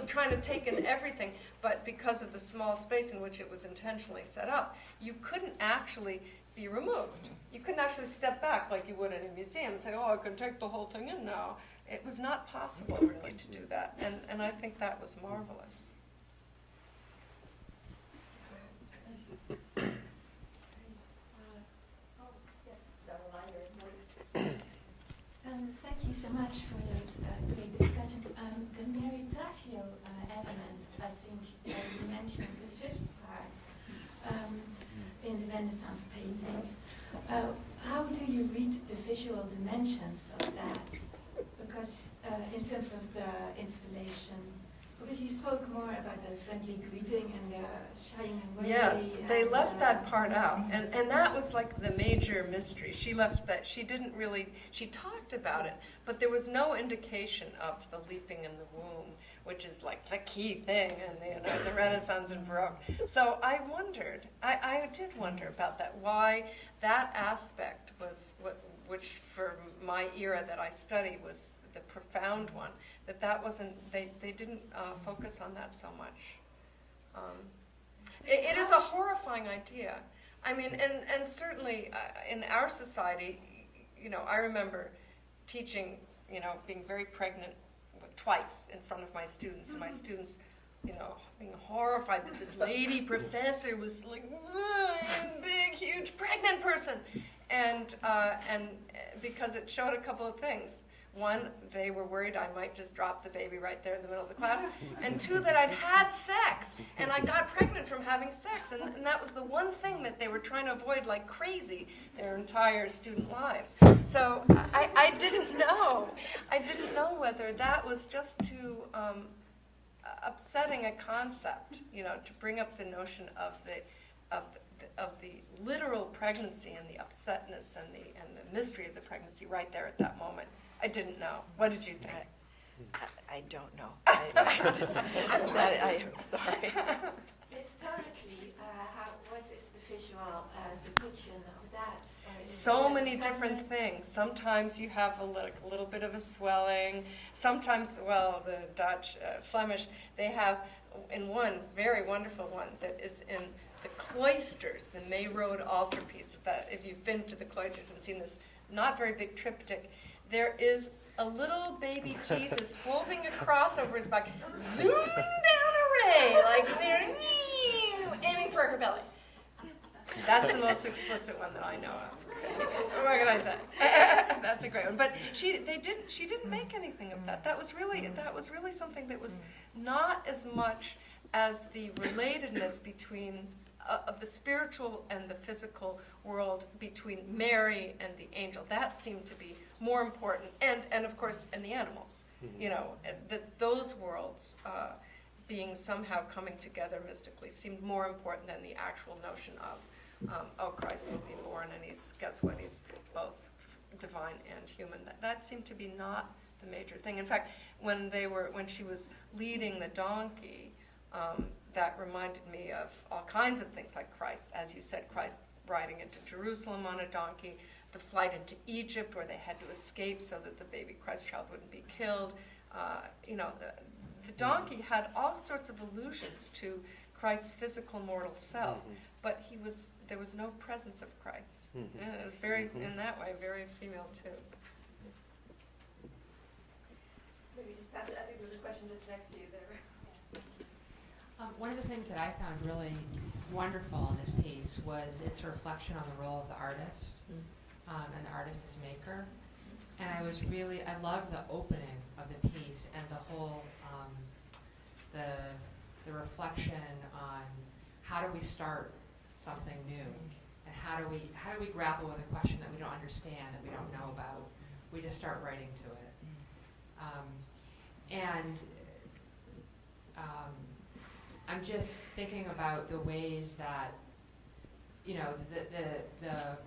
trying to take in everything. But because of the small space in which it was intentionally set up, you couldn't actually be removed. You couldn't actually step back like you would in a museum and say, oh, I can take the whole thing in now. It was not possible, really, to do that. And I think that was marvelous. Thank you so much for those great discussions. The Meritratio element, I think you mentioned the 5th part in the Renaissance paintings. How do you read the visual dimensions of that? because in terms of the installation, because you spoke more about the friendly greeting and the shying away. Yes, they and, left that part out, and that was like the major mystery. She left that. She didn't really. She talked about it, but there was no indication of the leaping in the womb, which is like the key thing in the Renaissance and Baroque. So I wondered. I did wonder about that. Why that aspect was which for my era that I study was the profound one. That wasn't, they didn't focus on that so much. It is a horrifying idea. I mean, and certainly in our society, I remember teaching, being very pregnant twice in front of my students, and my students, being horrified that this lady professor was like, big, huge, pregnant person. And because it showed a couple of things. One, they were worried I might just drop the baby right there in the middle of the class. And two, that I'd had sex, and I got pregnant from having sex. And that was the one thing that they were trying to avoid like crazy their entire student lives. So I didn't know. I didn't know whether that was just too upsetting a concept, to bring up the notion of the literal pregnancy and the upsetness and the mystery of the pregnancy right there at that moment. I didn't know. What did you think? I don't know. I'm sorry. Historically, what is the visual depiction of that? So many different things. Sometimes you have a little bit of a swelling. Sometimes, the Dutch, Flemish, they have in one very wonderful one that is in the cloisters, the May Road altarpiece. If you've been to the cloisters and seen this not very big triptych, there is a little baby Jesus holding a cross over his back, zooming down a ray, like they're aiming for her belly. That's the most explicit one that I know of. What can I say? That's a great one. But she didn't make anything of that. That was really something that was not as much as the relatedness between of the spiritual and the physical world between Mary and the angel. That seemed to be more important, and of course, and the animals. That those worlds being somehow coming together mystically seemed more important than the actual notion of Christ will be born, and guess what? He's both divine and human. That seemed to be not the major thing. In fact, when she was leading the donkey, that reminded me of all kinds of things, like Christ, as you said, Christ riding into Jerusalem on a donkey, the flight into Egypt where they had to escape so that the baby Christ child wouldn't be killed. The donkey had all sorts of allusions to Christ's physical mortal self, but there was no presence of Christ. Yeah, it was very, in that way, very female too. Maybe just pass it. I think there's a question just next to you there. One of the things that I found really wonderful in this piece was its reflection on the role of the artist, and the artist as maker. And I loved the opening of the piece and the whole, the reflection on how do we start something new, and how do we grapple with a question that we don't understand, that we don't know about. We just start writing to it. I'm just thinking about the ways that, the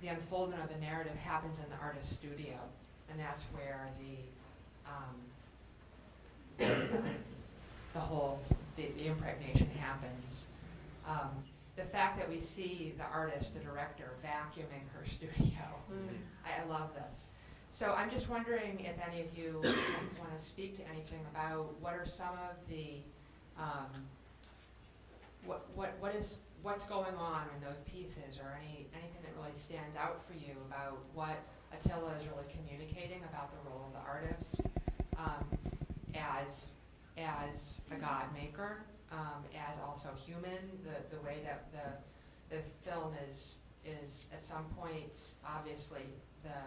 unfoldment of the narrative happens in the artist's studio, and that's where the impregnation happens. The fact that we see the artist, the director, vacuuming her studio, I love this. So I'm just wondering if any of you want to speak to anything about what are some of the what's going on in those pieces, or anything that really stands out for you about what Ahtila is really communicating about the role of the artist as a God maker, as also human. The way that the film is at some points, obviously the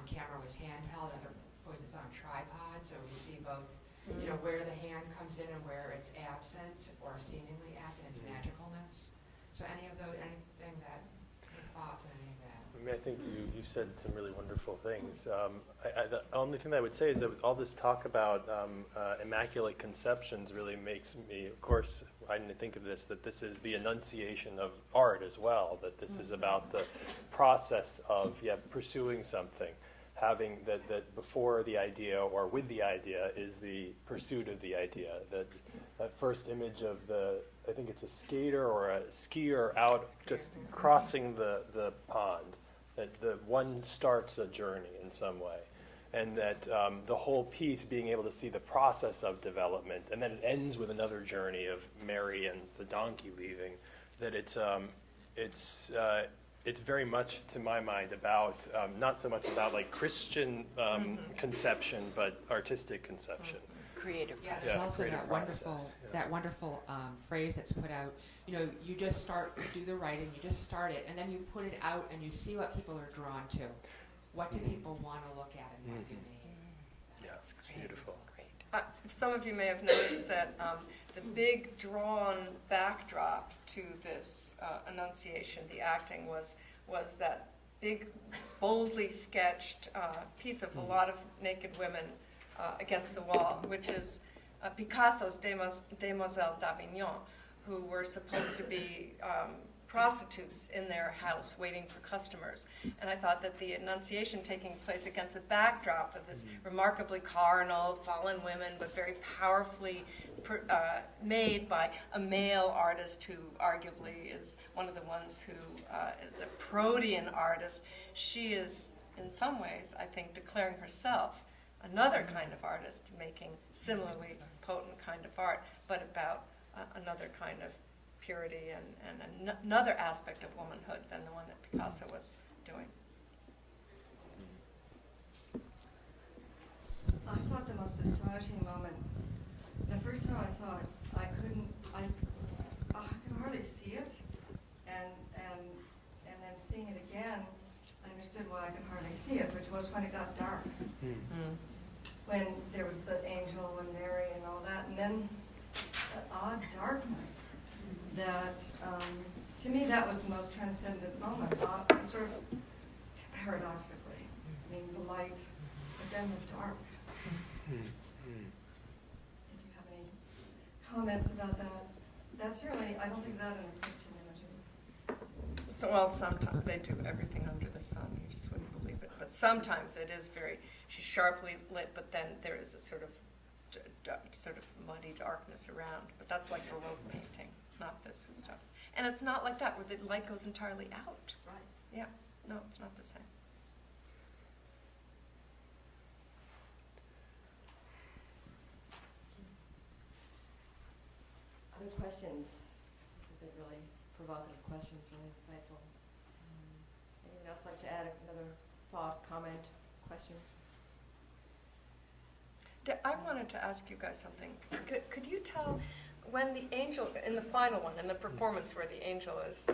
camera was handheld, at other points it's on a tripod, so we see both. Where the hand comes in and where it's absent or seemingly absent, its magicalness. So any thoughts on any of that? mean, I think you said some really wonderful things. The only thing that I would say is that all this talk about immaculate conceptions really makes me, of course, I didn't think of this, that this is the enunciation of art as well, that this is about the process of pursuing something, having that before the idea or with the idea is the pursuit of the idea. That first image of I think it's a skater or a skier out just crossing the pond, that the one starts a journey in some way. And that the whole piece being able to see the process of development, and then it ends with another journey of Mary and the donkey leaving, that it's very much, to my mind, about, not so much about like Christian conception, but artistic conception. Creative. Yeah, there's also creative that wonderful phrase that's put out. You know, you just do the writing, you just start it, and then you put it out and you see what people are drawn to. What do people want to look at and what you made? Yeah, it's beautiful. Great. Some of you may have noticed that the big drawn backdrop to this Annunciation, the acting, was that big, boldly sketched piece of a lot of naked women against the wall, which is Picasso's Demoiselles d'Avignon, who were supposed to be prostitutes in their house waiting for customers. And I thought that the Annunciation taking place against the backdrop of this remarkably carnal, fallen women, but very powerfully made by a male artist who arguably is one of the ones who is a protean artist. She is, in some ways, I think, declaring herself another kind of artist, making similarly potent kind of art, but about another kind of purity and another aspect of womanhood than the one that Picasso was doing. I thought the most astonishing moment, the first time I saw it, I could hardly see it, and then seeing it again, I understood why I could hardly see it, which was when it got dark. When there was the angel and Mary and all that, and then that odd darkness that, to me, that was the most transcendent moment, sort of paradoxically. I mean, the light, but then the dark. If you have any comments about that, that's certainly, I don't think that in a Christian imagery. So, well, sometimes they do everything under the sun. You just wouldn't believe it. But sometimes it is she's sharply lit, but then there is a sort of muddy darkness around. But that's like Baroque painting, not this stuff. And it's not like that, where the light goes entirely out. Right. Yeah, no, it's not the same. Other questions? These have been really provocative questions, really insightful. Anyone else like to add another thought, comment, question? I wanted to ask you guys something. Could you tell when the angel, in the final one, in the performance where the angel is,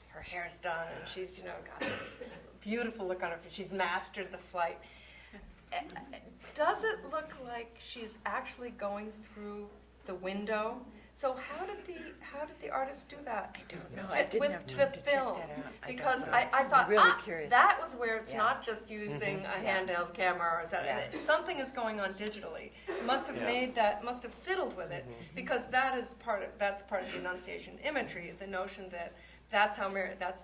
her hair's done and she's, got this beautiful look on her face, she's mastered the flight. Does it look like she's actually going through the window? So how did the artist do that? I don't know. I didn't with have time the to check film? that out. Because don't know. I thought, I'm really curious. that was where it's Yeah. not just using a handheld camera or something. Yeah. Something is going on digitally. Must have must have fiddled with it, because that's part of the Annunciation imagery, the notion that that's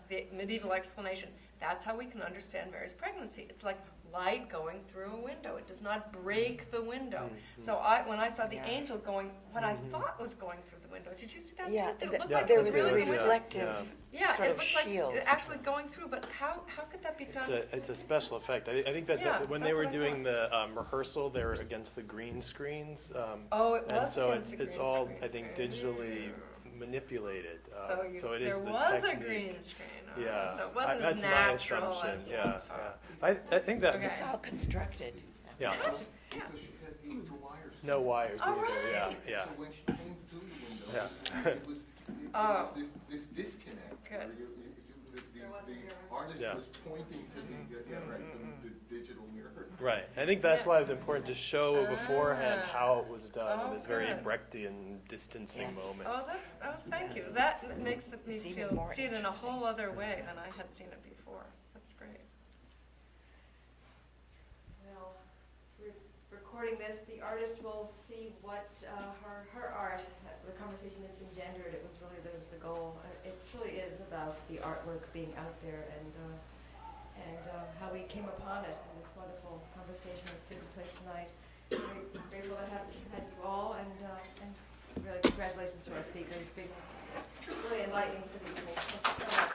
the medieval explanation. That's how we can understand Mary's pregnancy. It's like light going through a window. It does not break the window. So when I saw the angel going, what I thought was going through the window, did you see that Yeah, too? Did it look there like it was was really a the window? reflective sort it of looked shield. like actually going through, but how could that be done? It's a special effect. I think that Yeah, when they that's were what I doing the rehearsal, they were against the green screens. It And was so against the it's green all, screen. I think, digitally manipulated. So it is there the was technique. a green screen. Yeah. So it wasn't as That's my natural assumption. as Yeah. I think that. Okay. It's all constructed. Yeah. Because she had the wires. No wires All either. right. Yeah. So when she came through the window, Yeah. it was this disconnect. Good. Where the artist Yeah. was pointing to the digital mirror. Right. I think that's why it was important to show beforehand how it was done in Oh, this very good. Brechtian distancing Yes. moment. Thank you. That makes me It's even more see it in a interesting. whole other way than I had seen it before. That's great. Well, we're recording this. The artist will see what her art, the conversation it's engendered. It was really the goal. It truly is about the artwork being out there and how we came upon it in this wonderful conversation that's taken place tonight. Very grateful to have had you all, and really congratulations to our speakers. Big, really enlightening for the evening. Thank you so much.